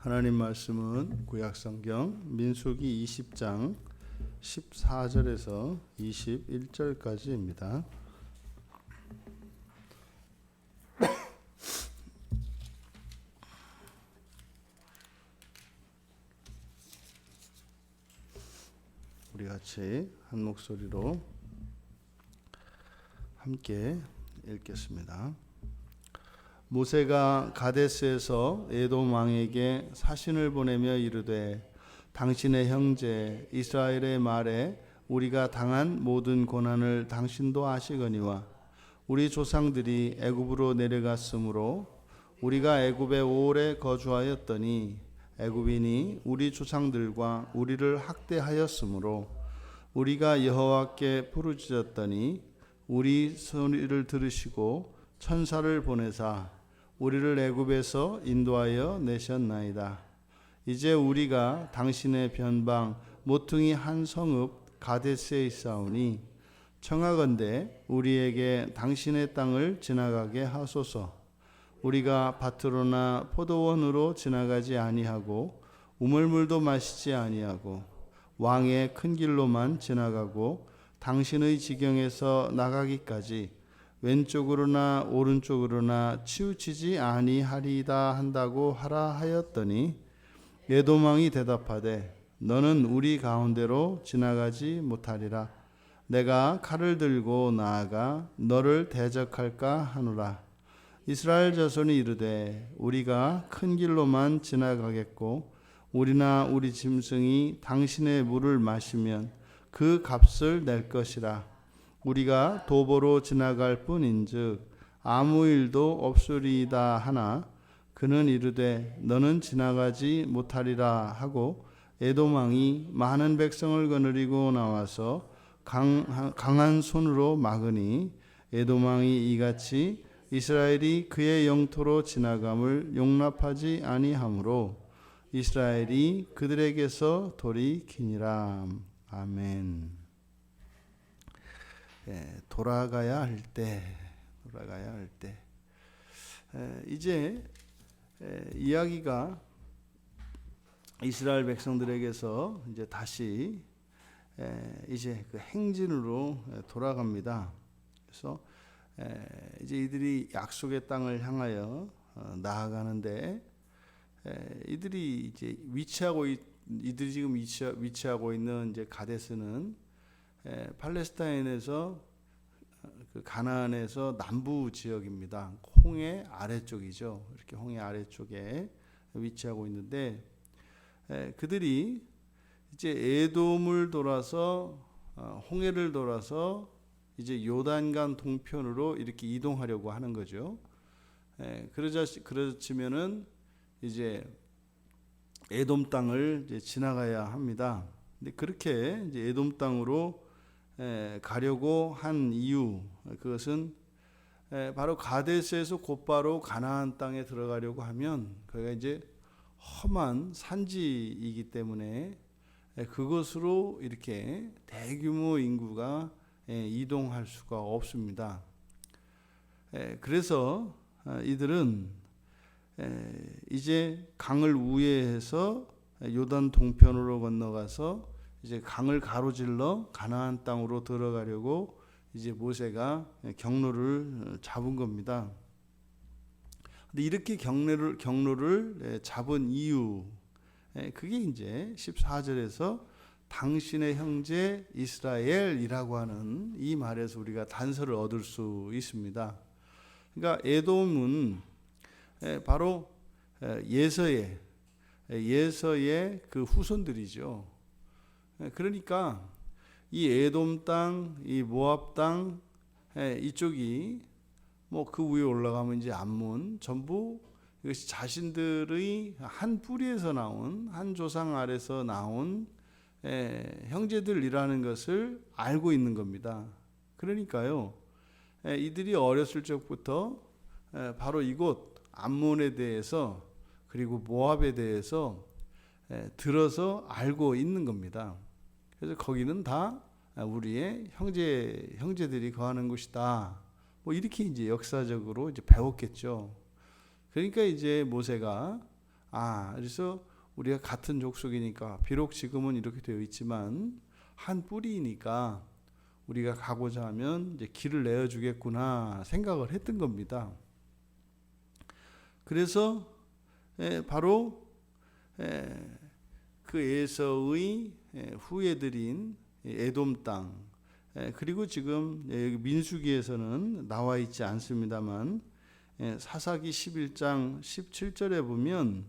하나님 말씀은 구약성경 민수기 20장 14절에서 21절까지입니다. 우리 같이 한 목소리로 함께 읽겠습니다. 모세가 가데스에서 에돔 왕에게 사신을 보내며 이르되 당신의 형제 이스라엘의 말에 우리가 당한 모든 고난을 당신도 아시거니와 우리 조상들이 애굽으로 내려갔으므로 우리가 애굽에 오래 거주하였더니 애굽인이 우리 조상들과 우리를 학대하였으므로 우리가 여호와께 부르짖었더니 우리 소리를 들으시고 천사를 보내사 우리를 애굽에서 인도하여 내셨나이다. 이제 우리가 당신의 변방 모퉁이 한 성읍 가데스에 있사오니 청하건대 우리에게 당신의 땅을 지나가게 하소서. 우리가 밭으로나 포도원으로 지나가지 아니하고 우물물도 마시지 아니하고 왕의 큰 길로만 지나가고 당신의 지경에서 나가기까지 왼쪽으로나 오른쪽으로나 치우치지 아니하리이다 한다고 하라 하였더니 에돔 왕이 대답하되 너는 우리 가운데로 지나가지 못하리라. 내가 칼을 들고 나아가 너를 대적할까 하노라. 이스라엘 자손이 이르되 우리가 큰 길로만 지나가겠고 우리나 우리 짐승이 당신의 물을 마시면 그 값을 낼 것이라. 우리가 도보로 지나갈 뿐인즉 아무 일도 없으리이다 하나 그는 이르되 너는 지나가지 못하리라 하고 에돔 왕이 많은 백성을 거느리고 나와서 강한 손으로 막으니 에돔 왕이 이같이 이스라엘이 그의 영토로 지나감을 용납하지 아니하므로 이스라엘이 그들에게서 돌이키니라. 아멘. 돌아가야 할 때, 이제 이야기가 이스라엘 백성들에게서 이제 다시 이제 그 행진으로 돌아갑니다. 그래서 이제 이들이 약속의 땅을 향하여 나아가는데 이들이 이들이 지금 위치하고 있는 이제 가데스는 팔레스타인에서 그 가나안에서 남부 지역입니다. 홍해 아래쪽이죠. 이렇게 홍해 아래쪽에 위치하고 있는데 그들이 이제 에돔을 돌아서 홍해를 돌아서 이제 요단강 동편으로 이렇게 이동하려고 하는 거죠. 그렇지면은 이제 에돔 땅을 이제 지나가야 합니다. 근데 그렇게 이제 에돔 땅으로 가려고 한 이유, 그것은 바로 가데스에서 곧바로 가나안 땅에 들어가려고 하면 거기가 이제 험한 산지이기 때문에 그것으로 이렇게 대규모 인구가 이동할 수가 없습니다. 그래서 이들은 이제 강을 우회해서 요단 동편으로 건너가서 이제 강을 가로질러 가나안 땅으로 들어가려고 이제 모세가 경로를 잡은 겁니다. 근데 이렇게 경로를 잡은 이유, 그게 이제 14절에서 당신의 형제 이스라엘이라고 하는 이 말에서 우리가 단서를 얻을 수 있습니다. 그러니까 에돔은 바로 예서의 그 후손들이죠. 그러니까 이 에돔 땅, 이 모압 땅 이쪽이 뭐 그 위에 올라가면 이제 암몬 전부 이것이 자신들의 한 뿌리에서 나온 한 조상 아래서 나온 형제들이라는 것을 알고 있는 겁니다. 그러니까요, 이들이 어렸을 적부터 바로 이곳 암몬에 대해서 그리고 모압에 대해서 들어서 알고 있는 겁니다. 그래서 거기는 다 우리의 형제들이 거하는 곳이다. 뭐 이렇게 이제 역사적으로 이제 배웠겠죠. 그러니까 이제 모세가 그래서 우리가 같은 족속이니까 비록 지금은 이렇게 되어 있지만 한 뿌리이니까 우리가 가고자 하면 이제 길을 내어주겠구나 생각을 했던 겁니다. 그래서 바로 그 에서의 후예들인 에돔 땅, 그리고 지금 여기 민수기에서는 나와 있지 않습니다만 사사기 11장 17절에 보면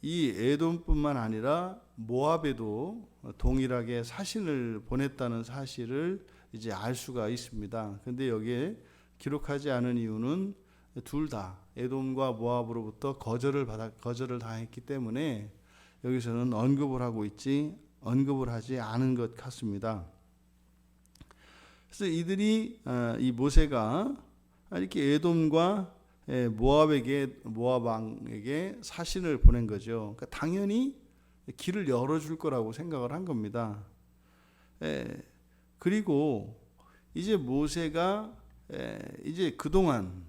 이 에돔뿐만 아니라 모압에도 동일하게 사신을 보냈다는 사실을 이제 알 수가 있습니다. 근데 여기에 기록하지 않은 이유는 둘 다 에돔과 모압으로부터 거절을 당했기 때문에 여기서는 언급을 하지 않은 것 같습니다. 그래서 이 모세가 이렇게 에돔과 모압 왕에게 사신을 보낸 거죠. 그러니까 당연히 길을 열어줄 거라고 생각을 한 겁니다. 그리고 이제 모세가 이제 그동안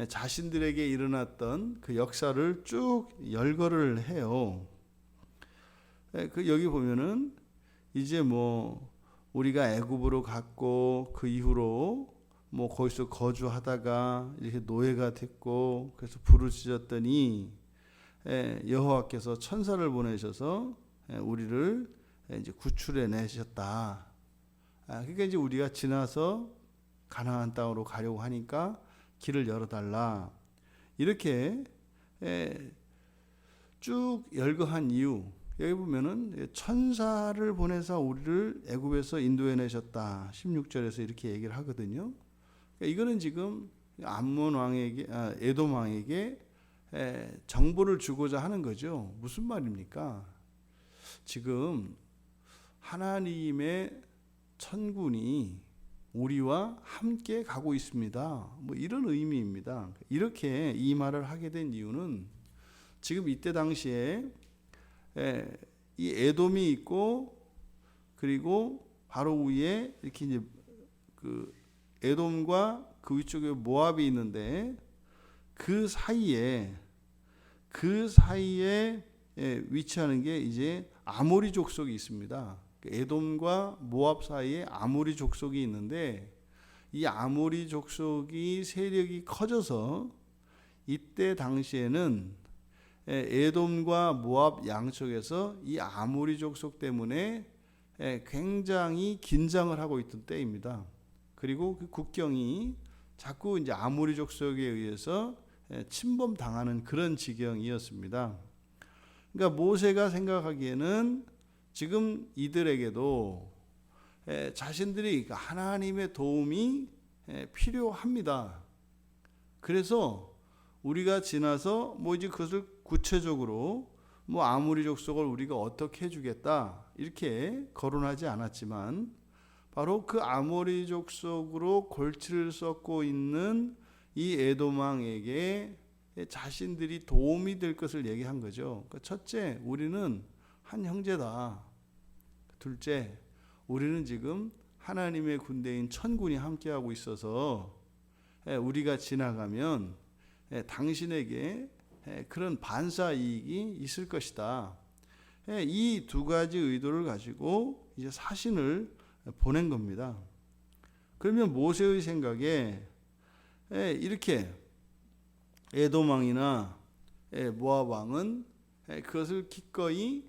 자신들에게 일어났던 그 역사를 쭉 열거를 해요. 여기 보면은 이제 우리가 애굽으로 갔고 그 이후로 거기서 거주하다가 이렇게 노예가 됐고 그래서 부르짖었더니 여호와께서 천사를 보내셔서 우리를 이제 구출해 내셨다. 그러니까 이제 우리가 지나서 가나안 땅으로 가려고 하니까 길을 열어달라. 이렇게 쭉 열거한 이유, 여기 보면은 천사를 보내서 우리를 애굽에서 인도해 내셨다. 16절에서 이렇게 얘기를 하거든요. 이거는 지금 암몬 왕에게, 에돔 왕에게 정보를 주고자 하는 거죠. 무슨 말입니까? 지금 하나님의 천군이 우리와 함께 가고 있습니다. 이런 의미입니다. 이렇게 이 말을 하게 된 이유는 지금 이때 당시에 이 에돔이 있고 그리고 바로 위에 이렇게 이제 그 에돔과 그 위쪽에 모압이 있는데 그 사이에 위치하는 게 이제 아모리 족속이 있습니다. 에돔과 모압 사이에 아모리 족속이 있는데 이 아모리 족속이 세력이 커져서 이때 당시에는 에돔과 모압 양쪽에서 이 아모리 족속 때문에 굉장히 긴장을 하고 있던 때입니다. 그리고 그 국경이 자꾸 이제 아모리 족속에 의해서 침범당하는 그런 지경이었습니다. 그러니까 모세가 생각하기에는 지금 이들에게도 자신들이 하나님의 도움이 필요합니다. 그래서 우리가 지나서 이제 그것을 구체적으로 아모리 족속을 우리가 어떻게 해주겠다 이렇게 거론하지 않았지만 바로 그 아모리 족속으로 골치를 썩고 있는 이 에돔 왕에게 자신들이 도움이 될 것을 얘기한 거죠. 첫째, 우리는 한 형제다. 둘째, 우리는 지금 하나님의 군대인 천군이 함께하고 있어서 우리가 지나가면 당신에게 그런 반사 이익이 있을 것이다. 이 두 가지 의도를 가지고 이제 사신을 보낸 겁니다. 그러면 모세의 생각에 이렇게 에돔 왕이나 모압 왕은 그것을 기꺼이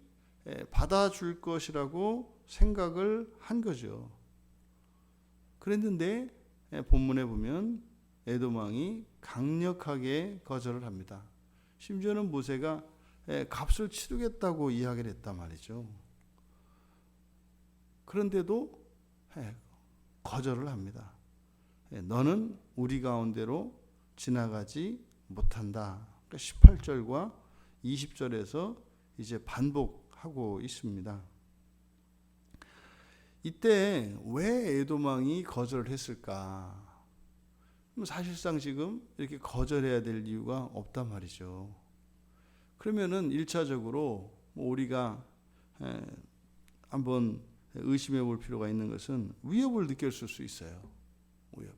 받아줄 것이라고 생각을 한 거죠. 그랬는데 본문에 보면 에돔 왕이 강력하게 거절을 합니다. 심지어는 모세가 값을 치르겠다고 이야기를 했단 말이죠. 그런데도 거절을 합니다. 너는 우리 가운데로 지나가지 못한다. 그러니까 18절과 20절에서 이제 반복하고 있습니다. 이때 왜 에돔 왕이 거절을 했을까? 사실상 지금 이렇게 거절해야 될 이유가 없단 말이죠. 그러면은 1차적으로 우리가 한번 의심해 볼 필요가 있는 것은 위협을 느꼈을 수 있어요. 위협을.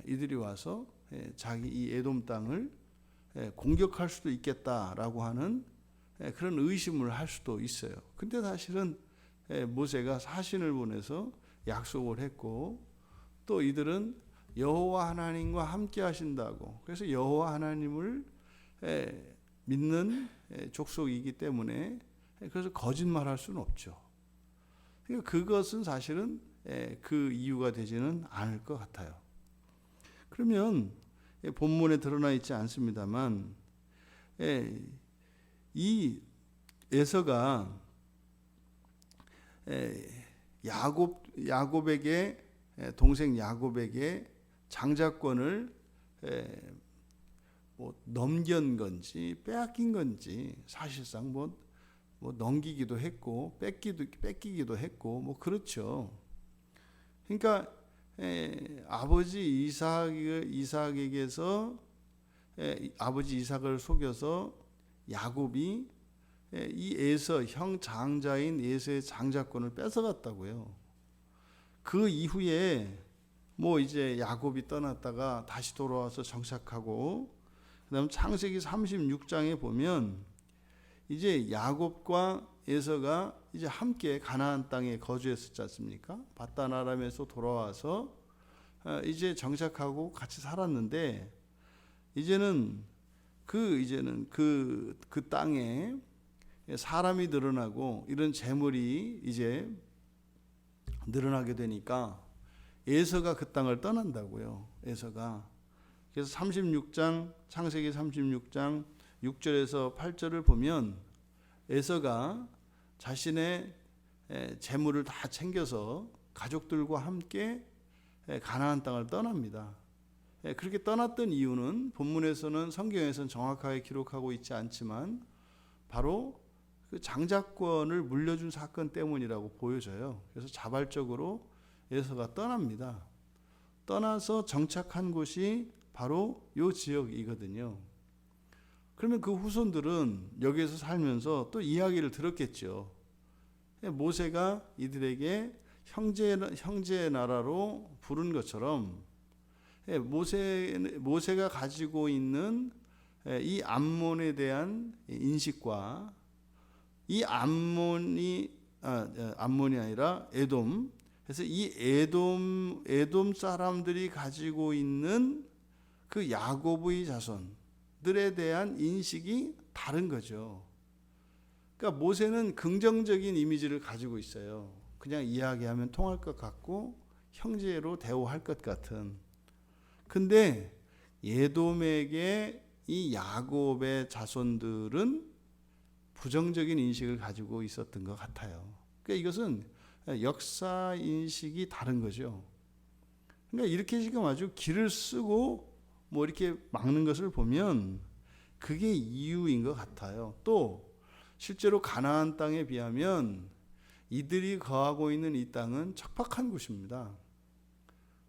이들이 와서 자기 이 에돔 땅을 공격할 수도 있겠다라고 하는 그런 의심을 할 수도 있어요. 근데 사실은 모세가 사신을 보내서 약속을 했고 또 이들은 여호와 하나님과 함께 하신다고, 그래서 여호와 하나님을 믿는 족속이기 때문에 그래서 거짓말할 수는 없죠. 그러니까 그것은 사실은 그 이유가 되지는 않을 것 같아요. 그러면 본문에 드러나 있지 않습니다만 이 에서가 야곱에게, 동생 야곱에게 장자권을 뭐 넘긴 건지 빼앗긴 건지, 사실상 뭐 넘기기도 했고 뺏기기도 했고 뭐 그렇죠. 그러니까 아버지 이삭에게서 아버지 이삭을 속여서 야곱이 이 에서, 형 장자인 에서의 장자권을 뺏어갔다고요. 그 이후에 뭐 이제 야곱이 떠났다가 다시 돌아와서 정착하고, 그다음 창세기 36장에 보면 이제 야곱과 에서가 이제 함께 가나안 땅에 거주했었지 않습니까? 바단 아람에서 돌아와서 이제 정착하고 같이 살았는데, 이제는 그 땅에 사람이 늘어나고 이런 재물이 이제 늘어나게 되니까 에서가 그 땅을 떠난다고요. 에서가. 그래서 창세기 36장 6절에서 8절을 보면 에서가 자신의 재물을 다 챙겨서 가족들과 함께 가나안 땅을 떠납니다. 그렇게 떠났던 이유는 본문에서는, 성경에서는 정확하게 기록하고 있지 않지만 바로 그 장자권을 물려준 사건 때문이라고 보여져요. 그래서 자발적으로 에서가 떠납니다. 떠나서 정착한 곳이 바로 이 지역이거든요. 그러면 그 후손들은 여기에서 살면서 또 이야기를 들었겠죠. 모세가 이들에게 형제의 나라로 부른 것처럼 모세가 가지고 있는 이 암몬에 대한 인식과 이 암몬이 아니라 에돔, 그래서 이 에돔 사람들이 가지고 있는 그 야곱의 자손들에 대한 인식이 다른 거죠. 그러니까 모세는 긍정적인 이미지를 가지고 있어요. 그냥 이야기하면 통할 것 같고 형제로 대우할 것 같은. 근데 에돔에게 이 야곱의 자손들은 부정적인 인식을 가지고 있었던 것 같아요. 그러니까 이것은 역사 인식이 다른 거죠. 그러니까 이렇게 지금 아주 길을 쓰고 뭐 이렇게 막는 것을 보면 그게 이유인 것 같아요. 또 실제로 가나안 땅에 비하면 이들이 거하고 있는 이 땅은 척박한 곳입니다.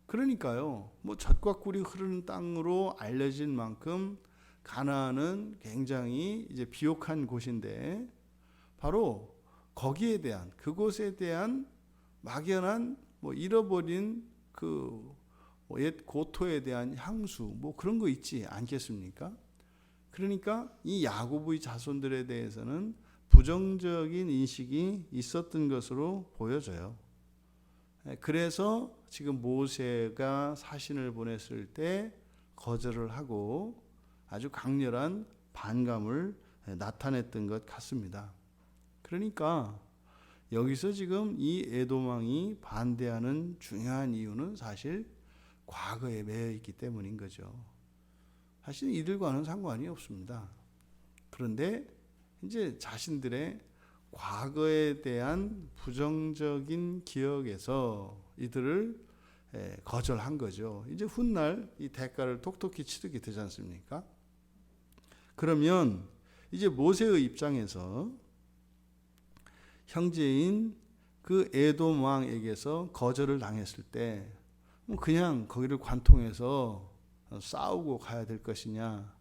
그러니까요, 뭐 젖과 꿀이 흐르는 땅으로 알려진 만큼 가나안은 굉장히 이제 비옥한 곳인데, 바로 거기에 대한, 그곳에 대한 막연한 뭐 잃어버린 그 옛 고토에 대한 향수, 뭐 그런 거 있지 않겠습니까? 그러니까 이 야곱의 자손들에 대해서는 부정적인 인식이 있었던 것으로 보여져요. 그래서 지금 모세가 사신을 보냈을 때 거절을 하고 아주 강렬한 반감을 나타냈던 것 같습니다. 그러니까 여기서 지금 이 에돔 왕이 반대하는 중요한 이유는 사실 과거에 매여 있기 때문인 거죠. 사실 이들과는 상관이 없습니다. 그런데 이제 자신들의 과거에 대한 부정적인 기억에서 이들을 거절한 거죠. 이제 훗날 이 대가를 톡톡히 치르게 되지 않습니까? 그러면 이제 모세의 입장에서 형제인 그 에돔 왕에게서 거절을 당했을 때 뭐 그냥 거기를 관통해서 싸우고 가야 될 것이냐,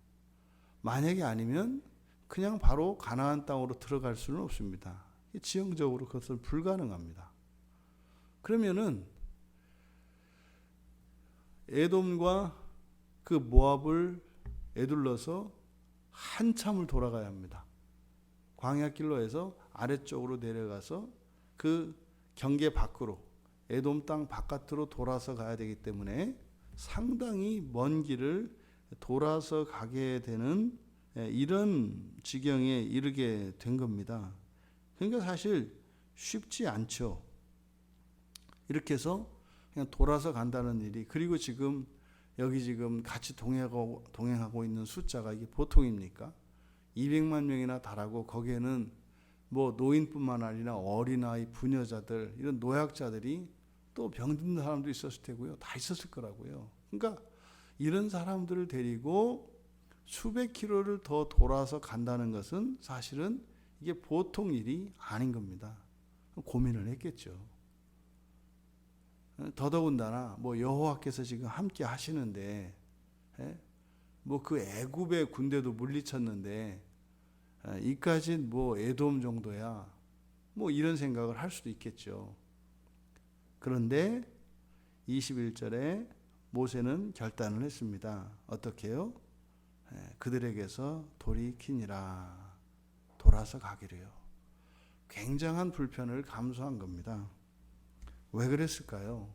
만약에 아니면 그냥 바로 가나안 땅으로 들어갈 수는 없습니다. 지형적으로 그것은 불가능합니다. 그러면은 에돔과 그 모압을 에둘러서 한참을 돌아가야 합니다. 광야길로 해서 아래쪽으로 내려가서 그 경계 밖으로 에돔 땅 바깥으로 돌아서 가야 되기 때문에 상당히 먼 길을 돌아서 가게 되는 이런 지경에 이르게 된 겁니다. 그러니까 사실 쉽지 않죠. 이렇게 해서 그냥 돌아서 간다는 일이, 그리고 지금 여기 지금 같이 동행하고 있는 숫자가 이게 보통입니까? 200만 명이나 달하고 거기에는 뭐 노인뿐만 아니라 어린아이, 부녀자들, 이런 노약자들이 또 병든 사람도 있었을 테고요. 다 있었을 거라고요. 그러니까 이런 사람들을 데리고 수백 킬로를 더 돌아서 간다는 것은 사실은 이게 보통 일이 아닌 겁니다. 고민을 했겠죠. 더더군다나 뭐 여호와께서 지금 함께 하시는데, 뭐 그 애굽의 군대도 물리쳤는데 이까진 뭐 에돔 정도야, 뭐 이런 생각을 할 수도 있겠죠. 그런데 21절에 모세는 결단을 했습니다. 어떻게 해요? 그들에게서 돌이키니라, 돌아서 가기로요. 굉장한 불편을 감수한 겁니다. 왜 그랬을까요?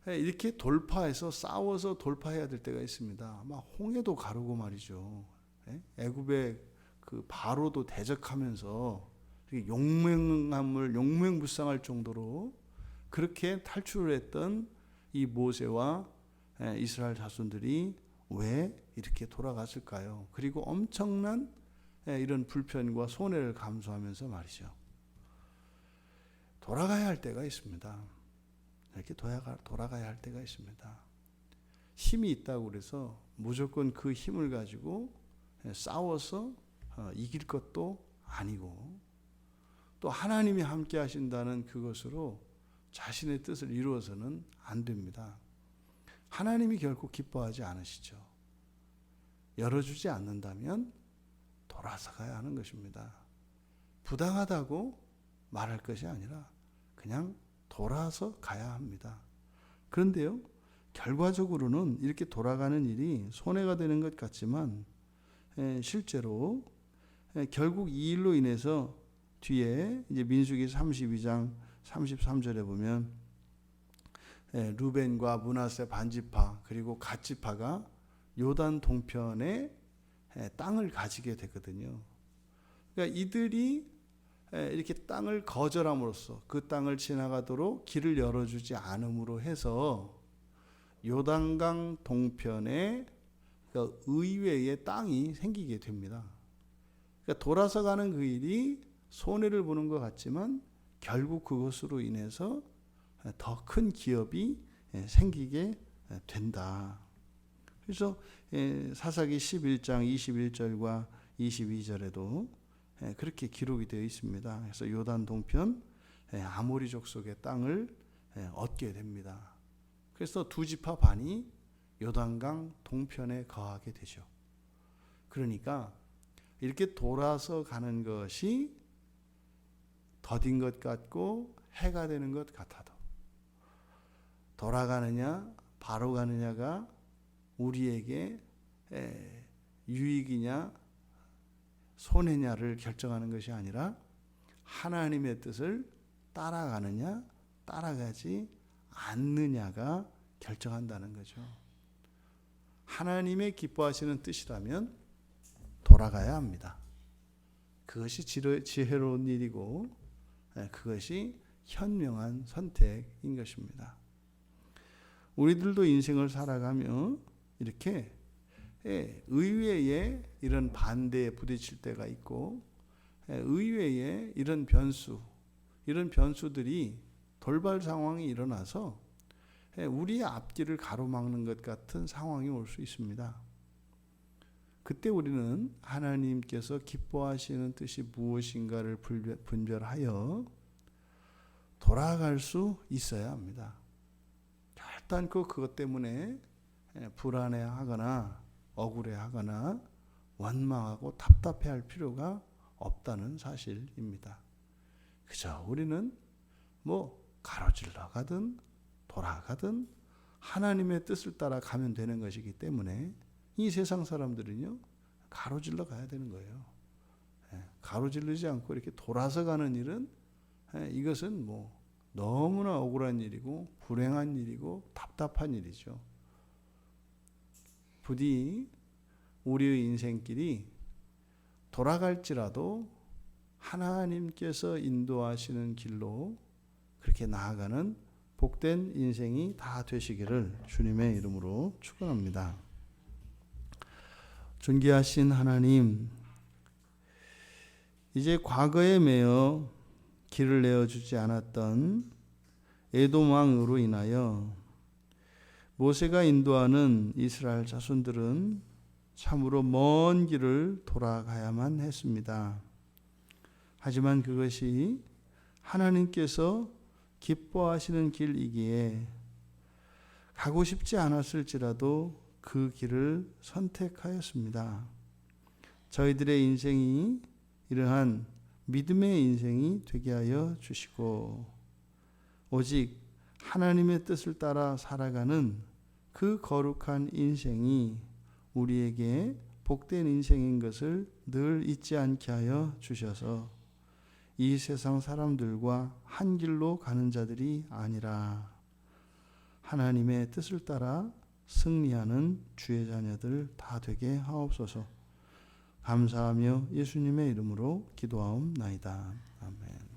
이렇게 돌파해서 싸워서 돌파해야 될 때가 있습니다. 막 홍해도 가르고 말이죠. 애굽의 그 바로도 대적하면서 용맹불상할 정도로 그렇게 탈출을 했던 이 모세와 이스라엘 자손들이 왜 이렇게 돌아갔을까요? 그리고 엄청난 이런 불편과 손해를 감수하면서 말이죠. 돌아가야 할 때가 있습니다. 이렇게 돌아가야 할 때가 있습니다. 힘이 있다고 그래서 무조건 그 힘을 가지고 싸워서 이길 것도 아니고, 또 하나님이 함께 하신다는 그것으로 자신의 뜻을 이루어서는 안 됩니다. 하나님이 결코 기뻐하지 않으시죠. 열어주지 않는다면 돌아서 가야 하는 것입니다. 부당하다고 말할 것이 아니라 그냥 돌아서 가야 합니다. 그런데요, 결과적으로는 이렇게 돌아가는 일이 손해가 되는 것 같지만 실제로 결국 이 일로 인해서 뒤에 이제 민수기 32장 33절에 보면 루벤과 므낫세 반지파 그리고 갓지파가 요단 동편에 땅을 가지게 되거든요. 그러니까 이들이 이렇게 땅을 거절함으로써 그 땅을 지나가도록 길을 열어주지 않음으로 해서 요단강 동편에 의외의 땅이 생기게 됩니다. 그러니까 돌아서 가는 그 일이 손해를 보는 것 같지만 결국 그것으로 인해서 더 큰 기업이 생기게 된다. 그래서 사사기 11장 21절과 22절에도 그렇게 기록이 되어 있습니다. 그래서 요단 동편 아모리 족속의 땅을 얻게 됩니다. 그래서 두 지파 반이 요단강 동편에 거하게 되죠. 그러니까 이렇게 돌아서 가는 것이 더딘 것 같고 해가 되는 것 같아도 돌아가느냐 바로 가느냐가 우리에게 유익이냐 손해냐를 결정하는 것이 아니라 하나님의 뜻을 따라가느냐 따라가지 않느냐가 결정한다는 거죠. 하나님의 기뻐하시는 뜻이라면 돌아가야 합니다. 그것이 지혜로운 일이고 그것이 현명한 선택인 것입니다. 우리들도 인생을 살아가며 이렇게 의외의 이런 반대에 부딪힐 때가 있고 의외의 이런 변수들이 돌발 상황이 일어나서 우리의 앞길을 가로막는 것 같은 상황이 올 수 있습니다. 그때 우리는 하나님께서 기뻐하시는 뜻이 무엇인가를 분별하여 돌아갈 수 있어야 합니다. 결단코 그것 때문에 불안해하거나 억울해하거나 원망하고 답답해할 필요가 없다는 사실입니다. 그저 우리는 뭐 가로질러 가든 돌아가든 하나님의 뜻을 따라 가면 되는 것이기 때문에 이 세상 사람들은요 가로질러 가야 되는 거예요. 가로지르지 않고 이렇게 돌아서 가는 일은 이것은 뭐 너무나 억울한 일이고 불행한 일이고 답답한 일이죠. 부디 우리의 인생길이 돌아갈지라도 하나님께서 인도하시는 길로 그렇게 나아가는 복된 인생이 다 되시기를 주님의 이름으로 축원합니다. 존귀하신 하나님, 이제 과거에 매여 길을 내어주지 않았던 에돔 왕으로 인하여 모세가 인도하는 이스라엘 자손들은 참으로 먼 길을 돌아가야만 했습니다. 하지만 그것이 하나님께서 기뻐하시는 길이기에 가고 싶지 않았을지라도 그 길을 선택하였습니다. 저희들의 인생이 이러한 믿음의 인생이 되게 하여 주시고 오직 하나님의 뜻을 따라 살아가는 그 거룩한 인생이 우리에게 복된 인생인 것을 늘 잊지 않게 하여 주셔서 이 세상 사람들과 한 길로 가는 자들이 아니라 하나님의 뜻을 따라 승리하는 주의 자녀들 다 되게 하옵소서. 감사하며 예수님의 이름으로 기도하옵나이다. 아멘.